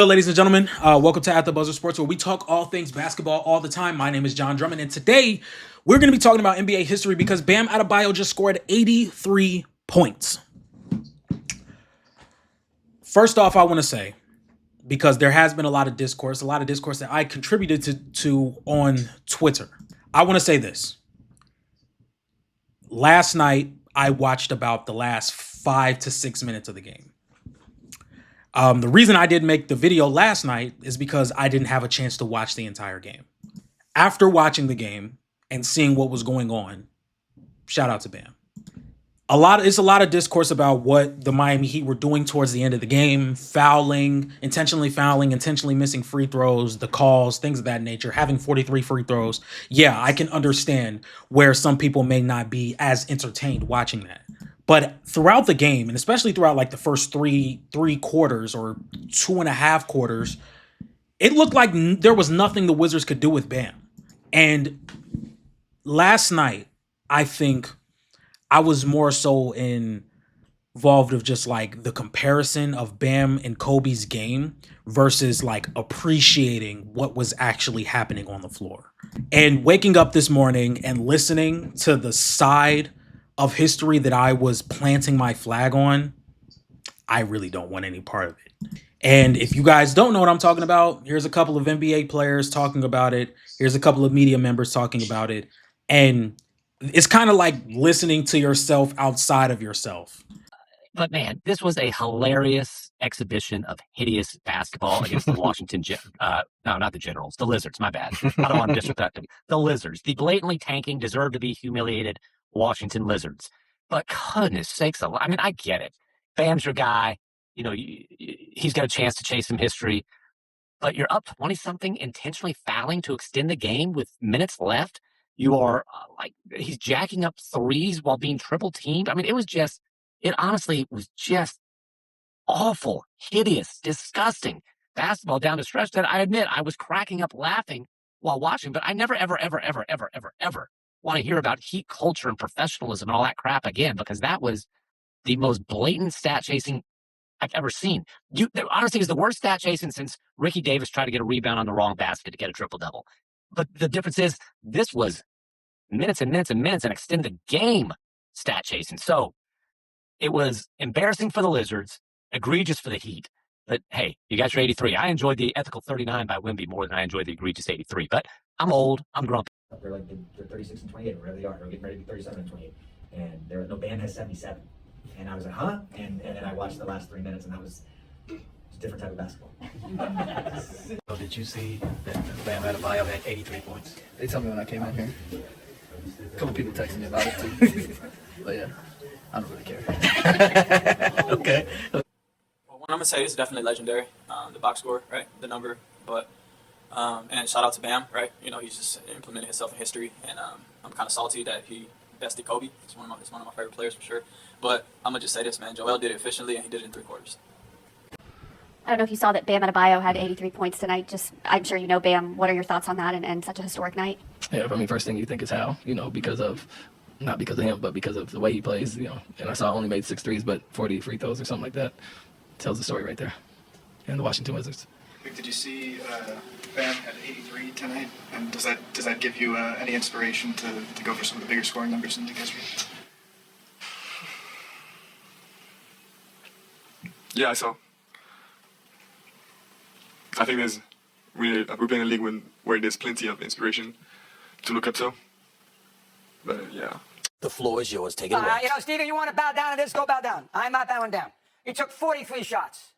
Hello, ladies and gentlemen. Welcome to At the Buzzer Sports, where we talk all things basketball all the time. My name is John Drummond, and today we're going to be talking about NBA history because Bam Adebayo just scored 83 points. First off, I want to say, because there has been a lot of discourse that I contributed to on Twitter. I want to say this. Last night, I watched about the last 5 to 6 minutes of the game. The reason I didn't make the video last night is because I didn't have a chance to watch the entire game. After watching the game and seeing what was going on, shout out to Bam. It's a lot of discourse about what the Miami Heat were doing towards the end of the game, intentionally fouling, intentionally missing free throws, the calls, things of that nature, having 43 free throws. Yeah, I can understand where some people may not be as entertained watching that. But throughout the game, and especially throughout like the first three quarters or 2.5 quarters, it looked like there was nothing the Wizards could do with Bam. And last night, I think I was more so involved of just like the comparison of Bam and Kobe's game versus like appreciating what was actually happening on the floor. And waking up this morning and listening to the side of history that I was planting my flag on, I really don't want any part of it. And if you guys don't know what I'm talking about, here's a couple of NBA players talking about it. Here's a couple of media members talking about it. And it's kind of like listening to yourself outside of yourself. But man, this was a hilarious exhibition of hideous basketball against the Washington, no, not the Generals, the Lizards, my bad. I don't want to disrespect them. The Lizards, the blatantly tanking, deserve to be humiliated Washington Lizards. But goodness sakes, I mean, I get it. Bam's your guy. You know, he's got a chance to chase some history. But you're up 20-something, intentionally fouling to extend the game with minutes left. You are he's jacking up threes while being triple teamed. I mean, it honestly was just awful, hideous, disgusting basketball down the stretch that I admit I was cracking up laughing while watching, but I never, ever, ever, ever, ever, ever, ever want to hear about Heat culture and professionalism and all that crap again, because that was the most blatant stat chasing I've ever seen. Honestly, is the worst stat chasing since Ricky Davis tried to get a rebound on the wrong basket to get a triple-double. But the difference is this was minutes and minutes and minutes and extend the game stat chasing. So it was embarrassing for the Lizards, egregious for the Heat. But hey, you got your 83. I enjoyed the ethical 39 by Wemby more than I enjoyed the egregious 83. But I'm old. I'm grumpy. They're 36 and 28, wherever they are. They're getting ready to be 37 and 28. And Bam has 77. And I was like, huh? And then I watched the last 3 minutes, and that was a different type of basketball. So did you see that Bam Adebayo had 83 points? They told me when I came out here. A couple people texted me about it too. But yeah, I don't really care. Okay. Well, what I'm gonna say is definitely legendary. The box score, right? The number, but and shout out to Bam, right? You know, he's just implemented himself in history, and I'm kind of salty that he bested Kobe. It's one of my favorite players for sure. But I'm gonna just say this, man. Joel did it efficiently, and he did it in 3 quarters. I don't know if you saw that Bam Adebayo had 83 points tonight. I'm sure you know Bam. What are your thoughts on that and such a historic night? Yeah, I mean, first thing you think is how, not because of him, but because of the way he plays, And I saw only made 6 threes, but 40 free throws or something like that. Tells the story right there. And the Washington Wizards. Did you see Bam at 83 tonight? And does that give you any inspiration to go for some of the bigger scoring numbers in the history? Yeah, I saw. I think we're playing a league where there's plenty of inspiration to look up to. But yeah. The floor is yours. Take it away. Steven, you want to bow down to this? Go bow down. I'm not bowing down. He took 43 shots.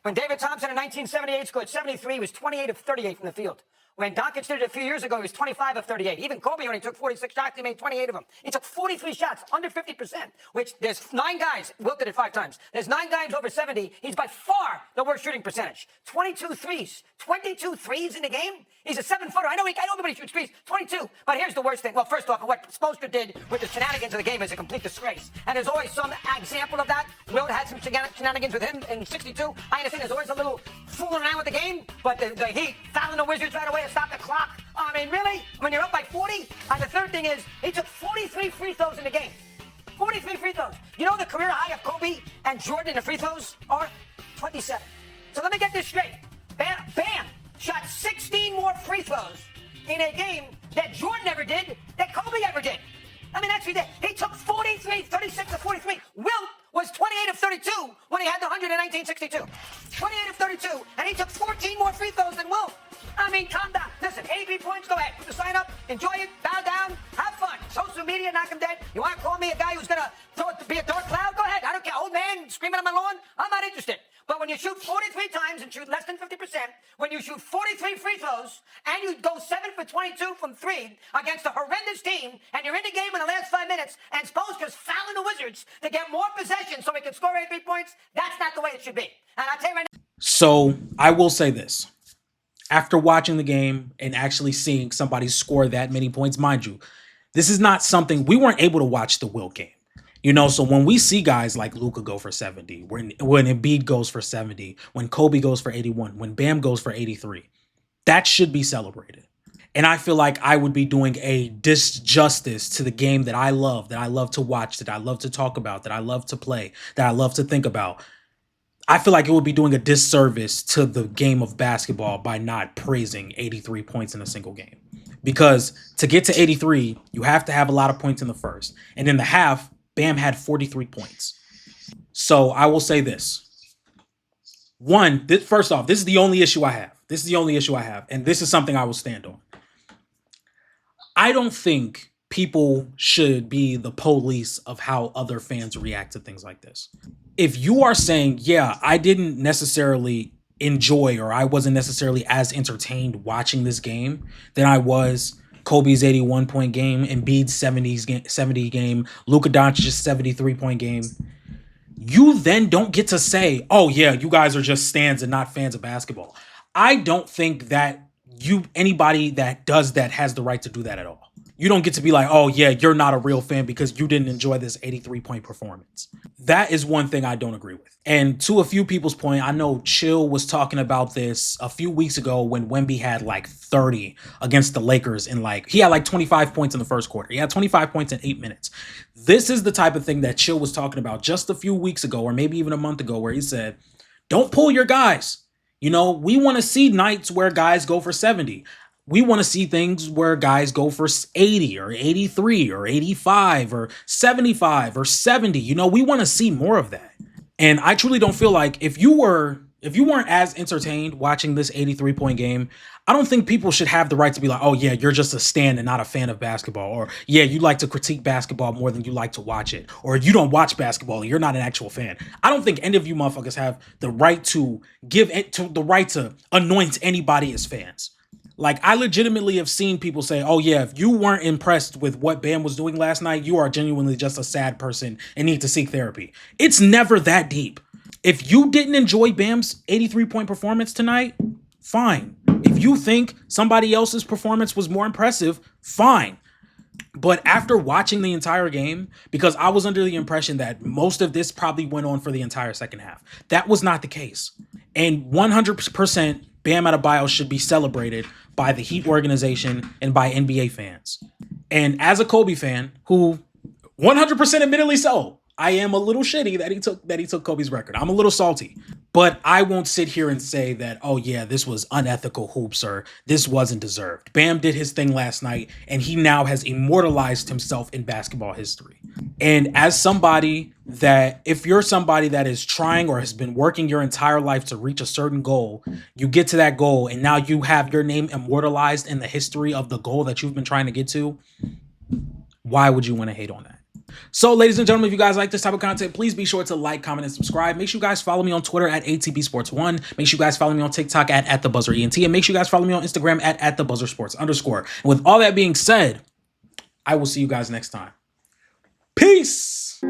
When David Thompson in 1978 scored 73, he was 28 of 38 from the field. When Doncic did it a few years ago, he was 25 of 38. Even Kobe only took 46 shots. He made 28 of them. He took 43 shots, under 50%, which there's 9 guys. Wilt did it 5 times. There's 9 guys over 70. He's by far the worst shooting percentage. 22 threes. 22 threes in the game? He's a 7-footer. I know everybody shoots threes. 22. But here's the worst thing. Well, first off, what Spoelstra did with the shenanigans of the game is a complete disgrace. And there's always some example of that. Wilt had some shenanigans with him in 62. I understand there's always a little fooling around with the game. But the Heat fouling the Wizards right away to stop the clock. I mean, really? When you're up by 40? And the third thing is, he took 43 free throws in the game. 43 free throws. You know the career high of Kobe and Jordan in the free throws are 27. So let me get this straight. in a game that Jordan never did, that Kobe ever did. I mean, that's ridiculous. He took 36 to 43. Wilt was 28 of 32 when he had the 100 in 1962. 28 of 32, and he took 14 more free throws than Wilt. I mean, calm down. Listen, 83 points, go ahead. Put the sign up, enjoy it, bow down, have fun. Social media, knock him dead. You want to call me a guy who's going to be a dark cloud? Go ahead. I don't care. Old man screaming on my lawn? I'm not interested. But when you shoot 43 times and shoot less than 50%, when you shoot 43 free throws, and you go 7 for 22 from 3 against a horrendous team, and you're in the game in the last 5 minutes, and Spoelstra's fouling the Wizards to get more possession so he can score 83 points, that's not the way it should be. And I'll tell you right now. So I will say this. After watching the game and actually seeing somebody score that many points, mind you, this is not something we weren't able to watch the Wilt game. You know, so when we see guys like Luka go for 70, when Embiid goes for 70, when Kobe goes for 81, when Bam goes for 83, that should be celebrated. And I feel like I would be doing a disjustice to the game that I love to watch, that I love to talk about, that I love to play, that I love to think about. I feel like it would be doing a disservice to the game of basketball by not praising 83 points in a single game. Because to get to 83, you have to have a lot of points in the first. And in the half, Bam had 43 points. So I will say this. One, first off, this is the only issue I have. And this is something I will stand on. I don't think people should be the police of how other fans react to things like this. If you are saying, yeah, I didn't necessarily enjoy or I wasn't necessarily as entertained watching this game than I was Kobe's 81-point game, Embiid's 70 game, Luka Doncic's 73-point game, you then don't get to say, oh yeah, you guys are just stans and not fans of basketball. I don't think that anybody that does that has the right to do that at all. You don't get to be like, oh yeah, you're not a real fan because you didn't enjoy this 83-point performance. That is one thing I don't agree with. And to a few people's point, I know Chill was talking about this a few weeks ago when Wemby had like 30 against the Lakers he had like 25 points in the first quarter. He had 25 points in 8 minutes. This is the type of thing that Chill was talking about just a few weeks ago, or maybe even a month ago, where he said, don't pull your guys. You know, we want to see nights where guys go for 70. We want to see things where guys go for 80 or 83 or 85 or 75 or 70. You know, we want to see more of that. And I truly don't feel like if you weren't as entertained watching this 83-point game, I don't think people should have the right to be like, oh yeah, you're just a stan and not a fan of basketball. Or yeah, you like to critique basketball more than you like to watch it. Or you don't watch basketball and you're not an actual fan. I don't think any of you motherfuckers have the right to anoint anybody as fans. Like, I legitimately have seen people say, oh yeah, if you weren't impressed with what Bam was doing last night, you are genuinely just a sad person and need to seek therapy. It's never that deep. If you didn't enjoy Bam's 83-point performance tonight, fine. If you think somebody else's performance was more impressive, fine. But after watching the entire game, because I was under the impression that most of this probably went on for the entire second half, that was not the case. And 100% Bam Adebayo should be celebrated by the Heat organization and by NBA fans. And as a Kobe fan, who 100% admittedly so, I am a little shitty that he took Kobe's record. I'm a little salty. But I won't sit here and say that, oh yeah, this was unethical hoops or this wasn't deserved. Bam did his thing last night, and he now has immortalized himself in basketball history. And as somebody that, if you're somebody that is trying or has been working your entire life to reach a certain goal, you get to that goal and now you have your name immortalized in the history of the goal that you've been trying to get to, why would you want to hate on that? So, ladies and gentlemen, if you guys like this type of content, please be sure to like, comment, and subscribe. Make sure you guys follow me on Twitter at ATBSports1. Make sure you guys follow me on TikTok at TheBuzzerENT. And make sure you guys follow me on Instagram at TheBuzzerSports_. And with all that being said, I will see you guys next time. Peace!